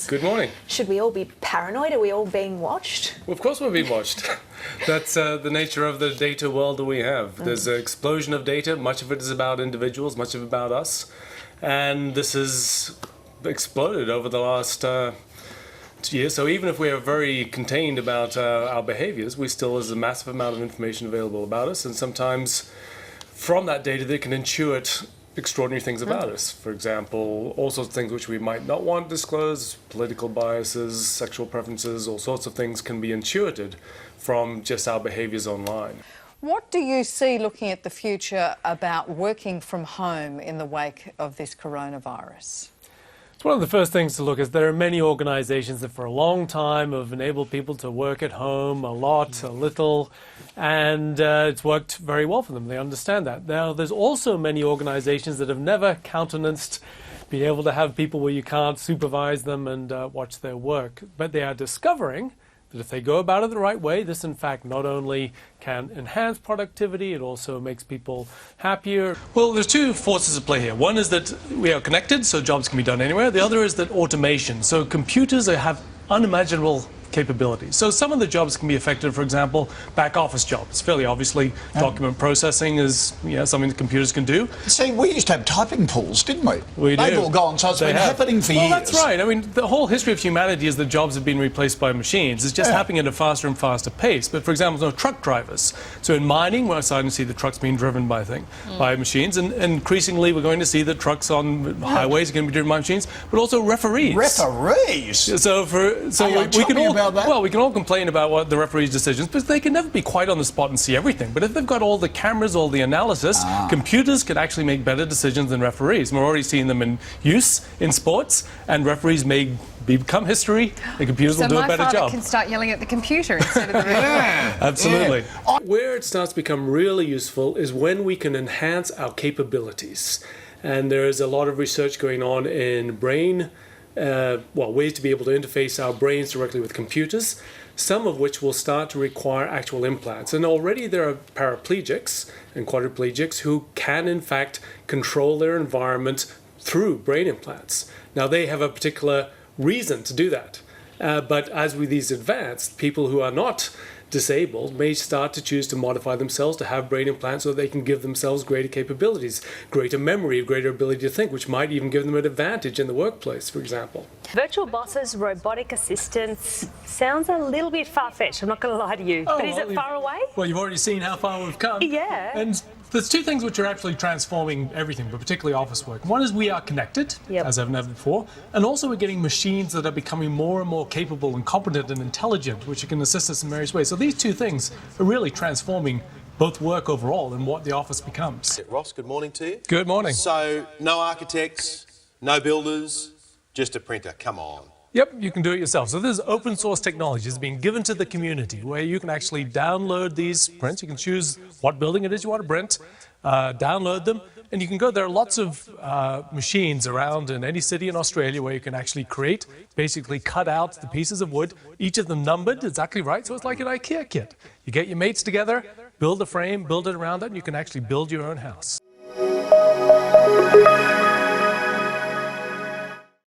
Ross. Good morning. Should we all be paranoid? Are we all being watched? Well, of course we're being watched. That's the nature of the data world that we have. There's an explosion of data. Much of it is about individuals, much of it about us. And this has exploded over the last year. So even if we are very contained about our behaviors, we still there's a massive amount of information available about us. And sometimes from that data, they can intuit extraordinary things about us. For example, all sorts of things which we might not want to disclose, political biases, sexual preferences, all sorts of things can be intuited from just our behaviors online. What do you see looking at the future about working from home in the wake of this coronavirus? One of the first things to look is there are many organizations that for a long time have enabled people to work at home a lot, a little, and it's worked very well for them. They understand that. Now, there's also many organizations that have never countenanced being able to have people where you can't supervise them and watch their work. But they are discovering that if they go about it the right way, this in fact not only can enhance productivity, it also makes people happier. Well, there's two forces at play here. One is that we are connected, so jobs can be done anywhere. The other is that automation. So computers have unimaginable capabilities. So some of the jobs can be affected, for example, back office jobs. Fairly obviously, document processing is something that computers can do. See, we used to have typing pools, didn't we? We do. They've all gone, so it's been happening for years. Well, that's right. I mean, the whole history of humanity is that jobs have been replaced by machines. It's just happening at a faster and faster pace. But for example, truck drivers. So in mining, we're starting to see the trucks being driven by machines, and increasingly we're going to see that trucks on highways are going to be driven by machines, but also referees. Referees? So we can all that. Well, we can all complain about what the referees' decisions, but they can never be quite on the spot and see everything. But if they've got all the cameras, all the analysis, computers can actually make better decisions than referees. And we're already seeing them in use in sports, and referees may become history, and computers will do a better job. So my father can start yelling at the computer instead of the referee. Absolutely. Where it starts to become really useful is when we can enhance our capabilities. And there is a lot of research going on in brain ways to be able to interface our brains directly with computers, some of which will start to require actual implants. And already there are paraplegics and quadriplegics who can, in fact, control their environment through brain implants. Now, they have a particular reason to do that. But as with these advanced, people who are not disabled may start to choose to modify themselves to have brain implants so that they can give themselves greater capabilities, greater memory, greater ability to think, which might even give them an advantage in the workplace, for example. Virtual bosses, robotic assistants, sounds a little bit far-fetched, I'm not going to lie to you. But is it far away? Well, you've already seen how far we've come. Yeah. And there's two things which are actually transforming everything, but particularly office work. One is we are connected, as I've never before, and also we're getting machines that are becoming more and more capable and competent and intelligent, which can assist us in various ways. So these two things are really transforming both work overall and what the office becomes. Ross, good morning to you. Good morning. So, no architects, no builders, just a printer, come on. Yep, you can do it yourself. So this is open source technology. It's being given to the community where you can actually download these prints. You can choose what building it is you want to print, download them, and you can go. There are lots of machines around in any city in Australia where you can actually create, basically cut out the pieces of wood, each of them numbered exactly right. So it's like an IKEA kit. You get your mates together, build a frame, build it around it, and you can actually build your own house.